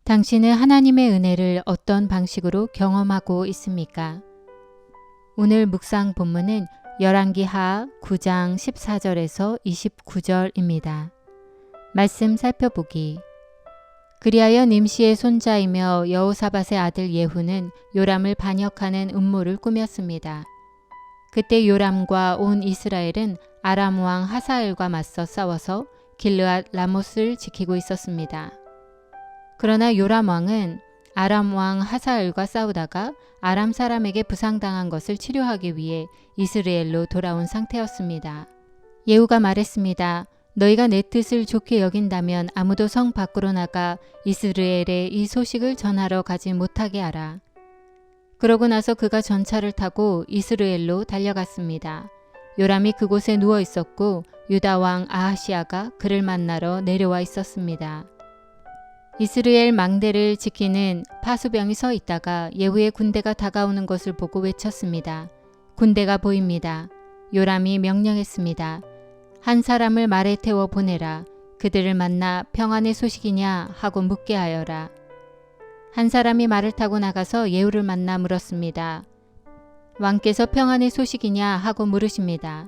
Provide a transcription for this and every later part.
당신은 하나님의 은혜를 어떤 방식으로 경험하고 있습니까? 오늘 묵상 본문은 열왕기하 9장 14절에서 29절입니다. 말씀 살펴보기. 그리하여 nim시의 손자이며 여호사밧의 아들 예후는 요람을 반역하는 음모를 꾸몄습니다. 그때 요람과 온 이스라엘은 아람 왕 하사엘과 맞서 싸워서 길르앗 라못을 지키고 있었습니다. 그러나 요람 왕은 아람 왕 하사엘과 싸우다가 아람 사람에게 부상당한 것을 치료하기 위해 이스라엘로 돌아온 상태였습니다. 예후가 말했습니다. 너희가 내 뜻을 좋게 여긴다면 아무도 성 밖으로 나가 이스라엘에 이 소식을 전하러 가지 못하게 하라. 그러고 나서 그가 전차를 타고 이스라엘로 달려갔습니다. 요람이 그곳에 누워 있었고 유다 왕 아하시아가 그를 만나러 내려와 있었습니다. 이스라엘 망대를 지키는 파수병이 서 있다가 예후의 군대가 다가오는 것을 보고 외쳤습니다. 군대가 보입니다. 요람이 명령했습니다. 한 사람을 말에 태워 보내라. 그들을 만나 평안의 소식이냐 하고 묻게 하여라. 한 사람이 말을 타고 나가서 예후를 만나 물었습니다. 왕께서 평안의 소식이냐 하고 물으십니다.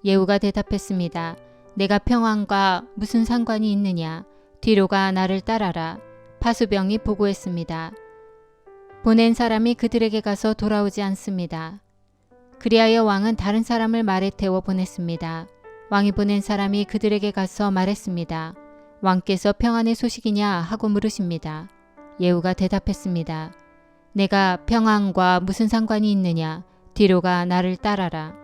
예후가 대답했습니다. 내가 평안과 무슨 상관이 있느냐. 뒤로 가 나를 따라라. 파수병이 보고했습니다. 보낸 사람이 그들에게 가서 돌아오지 않습니다. 그리하여 왕은 다른 사람을 말에 태워 보냈습니다. 왕이 보낸 사람이 그들에게 가서 말했습니다. 왕께서 평안의 소식이냐 하고 물으십니다. 예후가 대답했습니다. 내가 평안과 무슨 상관이 있느냐. 뒤로 가 나를 따라라.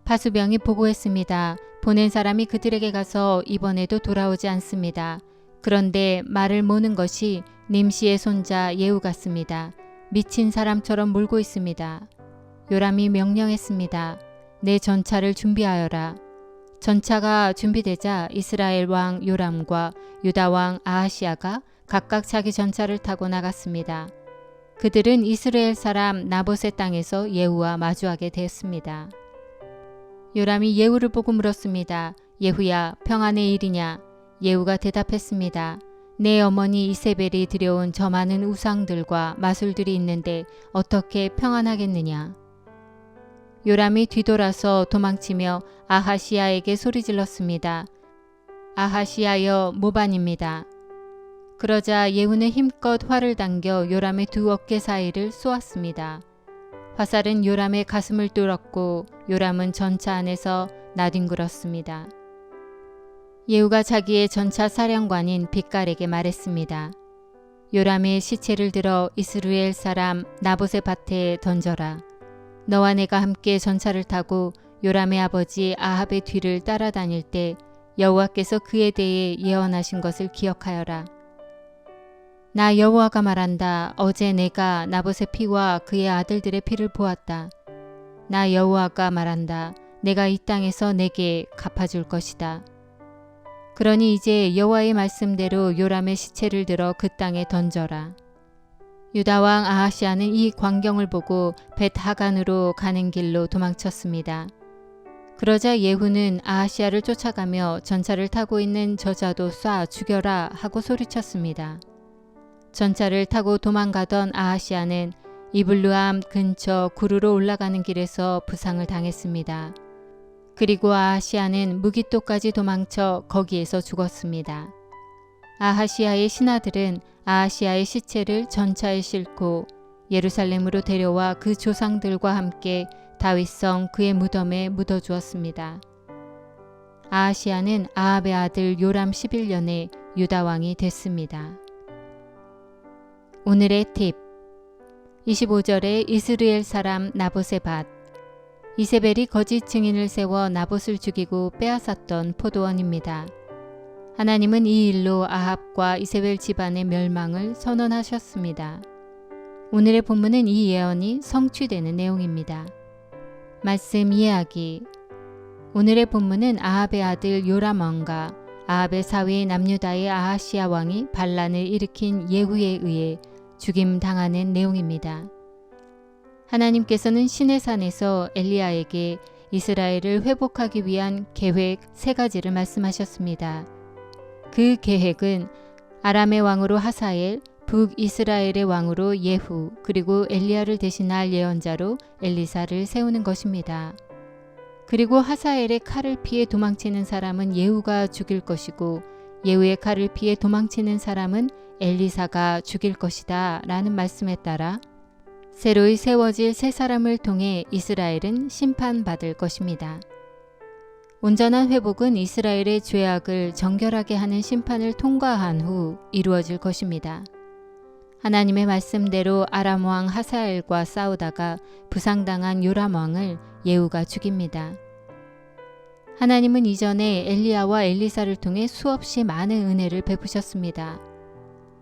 파수병이 보고했습니다. 보낸 사람이 그들에게 가서 이번에도 돌아오지 않습니다. 그런데 말을 모는 것이 nim시의 손자 예후 같습니다. 미친 사람처럼 물고 있습니다. 요람이 명령했습니다. 내 전차를 준비하여라. 전차가 준비되자 이스라엘 왕 요람과 유다 왕 아하시아가 각각 자기 전차를 타고 나갔습니다. 그들은 이스라엘 사람 나봇의 땅에서 예후와 마주하게 되었습니다. 요람이 예후를 보고 물었습니다. 예후야, 평안의 일이냐? 예후가 대답했습니다. 내 어머니 이세벨이 들여온 저 많은 우상들과 마술들이 있는데 어떻게 평안하겠느냐? 요람이 뒤돌아서 도망치며 아하시아에게 소리질렀습니다. 아하시아여, 모반입니다. 그러자 예후는 힘껏 활을 당겨 요람의 두 어깨 사이를 쏘았습니다. 화살은 요람의 가슴을 뚫었고 요람은 전차 안에서 나뒹굴었습니다. 예후가 자기의 전차 사령관인 빛깔에게 말했습니다. 요람의 시체를 들어 이스라엘 사람 나봇의 밭에 던져라. 너와 내가 함께 전차를 타고 요람의 아버지 아합의 뒤를 따라다닐 때 여호와께서 그에 대해 예언하신 것을 기억하여라. 나 여호와가 말한다. 어제 내가 나봇의 피와 그의 아들들의 피를 보았다. 나 여호와가 말한다. 내가 이 땅에서 내게 갚아줄 것이다. 그러니 이제 여호와의 말씀대로 요람의 시체를 들어 그 땅에 던져라. 유다 왕 아하시아는 이 광경을 보고 벳하간으로 가는 길로 도망쳤습니다. 그러자 예후는 아하시아를 쫓아가며 전차를 타고 있는 저자도 쏴 죽여라 하고 소리쳤습니다. 전차를 타고 도망가던 아하시아는 이블루암 근처 구르로 올라가는 길에서 부상을 당했습니다. 그리고 아하시아는 무기토까지 도망쳐 거기에서 죽었습니다. 아하시아의 신하들은 아하시아의 시체를 전차에 싣고 예루살렘으로 데려와 그 조상들과 함께 다윗성 그의 무덤에 묻어주었습니다. 아하시아는 아합의 아들 요람 11년에 유다 왕이 됐습니다. 오늘의 팁 25절에 이스라엘 사람 나봇의 밭. 이세벨이 거짓 증인을 세워 나봇을 죽이고 빼앗았던 포도원입니다. 하나님은 이 일로 아합과 이세벨 집안의 멸망을 선언하셨습니다. 오늘의 본문은 이 예언이 성취되는 내용입니다. 말씀 이해하기. 오늘의 본문은 아합의 아들 요람 왕과 아합의 사위 남유다의 아하시아 왕이 반란을 일으킨 예후에 의해 죽임당하는 내용입니다. 하나님께서는 시내산에서 엘리야에게 이스라엘을 회복하기 위한 계획 3가지를 말씀하셨습니다. 그 계획은 아람의 왕으로 하사엘, 북이스라엘의 왕으로 예후, 그리고 엘리야를 대신할 예언자로 엘리사를 세우는 것입니다. 그리고 하사엘의 칼을 피해 도망치는 사람은 예후가 죽일 것이고 예후의 칼을 피해 도망치는 사람은 엘리사가 죽일 것이다 라는 말씀에 따라 새로이 세워질 세 사람을 통해 이스라엘은 심판받을 것입니다. 온전한 회복은 이스라엘의 죄악을 정결하게 하는 심판을 통과한 후 이루어질 것입니다. 하나님의 말씀대로 아람 왕 하사엘과 싸우다가 부상당한 요람 왕을 예후가 죽입니다. 하나님은 이전에 엘리야와 엘리사를 통해 수없이 많은 은혜를 베푸셨습니다.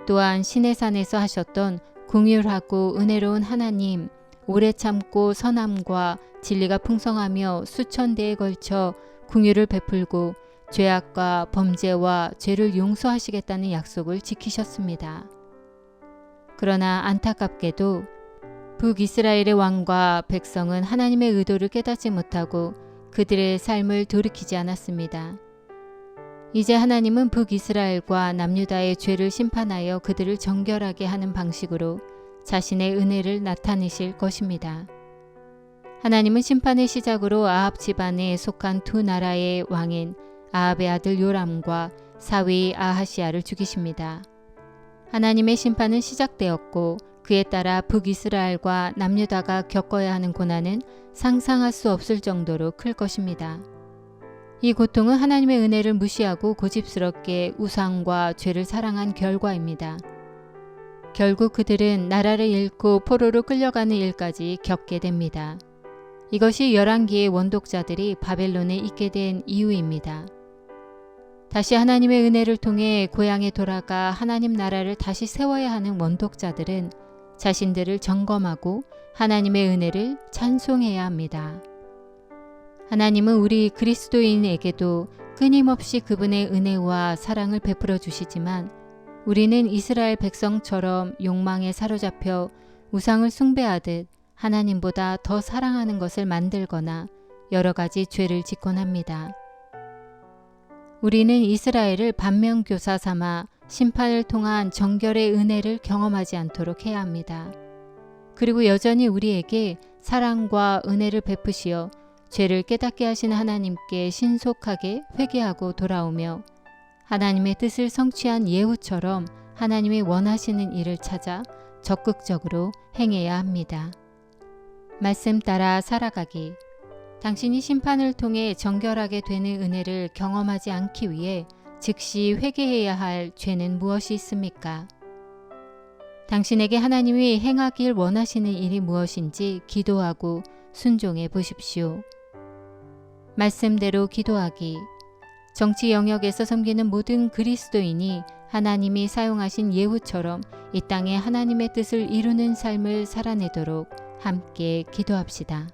또한 시내산에서 하셨던 긍휼하고 은혜로운 하나님, 오래 참고 선함과 진리가 풍성하며 수천 대에 걸쳐 긍휼을 베풀고 죄악과 범죄와 죄를 용서하시겠다는 약속을 지키셨습니다. 그러나 안타깝게도 북이스라엘의 왕과 백성은 하나님의 의도를 깨닫지 못하고 그들의 삶을 돌이키지 않았습니다. 이제 하나님은 북이스라엘과 남유다의 죄를 심판하여 그들을 정결하게 하는 방식으로 자신의 은혜를 나타내실 것입니다. 하나님은 심판의 시작으로 아합 집안에 속한 두 나라의 왕인 아합의 아들 요람과 사위 아하시야를 죽이십니다. 하나님의 심판은 시작되었고 그에 따라 북이스라엘과 남유다가 겪어야 하는 고난은 상상할 수 없을 정도로 클 것입니다. 이 고통은 하나님의 은혜를 무시하고 고집스럽게 우상과 죄를 사랑한 결과입니다. 결국 그들은 나라를 잃고 포로로 끌려가는 일까지 겪게 됩니다. 이것이 열왕기의 원독자들이 바벨론에 있게 된 이유입니다. 다시 하나님의 은혜를 통해 고향에 돌아가 하나님 나라를 다시 세워야 하는 원독자들은 자신들을 점검하고 하나님의 은혜를 찬송해야 합니다. 하나님은 우리 그리스도인에게도 끊임없이 그분의 은혜와 사랑을 베풀어 주시지만 우리는 이스라엘 백성처럼 욕망에 사로잡혀 우상을 숭배하듯 하나님보다 더 사랑하는 것을 만들거나 여러 가지 죄를 짓곤 합니다. 우리는 이스라엘을 반면교사 삼아 심판을 통한 정결의 은혜를 경험하지 않도록 해야 합니다. 그리고 여전히 우리에게 사랑과 은혜를 베푸시어 죄를 깨닫게 하신 하나님께 신속하게 회개하고 돌아오며 하나님의 뜻을 성취한 예후처럼 하나님이 원하시는 일을 찾아 적극적으로 행해야 합니다. 말씀 따라 살아가기. 당신이 심판을 통해 정결하게 되는 은혜를 경험하지 않기 위해 즉시 회개해야 할 죄는 무엇이 있습니까? 당신에게 하나님이 행하길 원하시는 일이 무엇인지 기도하고 순종해 보십시오. 말씀대로 기도하기. 정치 영역에서 섬기는 모든 그리스도인이 하나님이 사용하신 예후처럼 이 땅에 하나님의 뜻을 이루는 삶을 살아내도록 함께 기도합시다.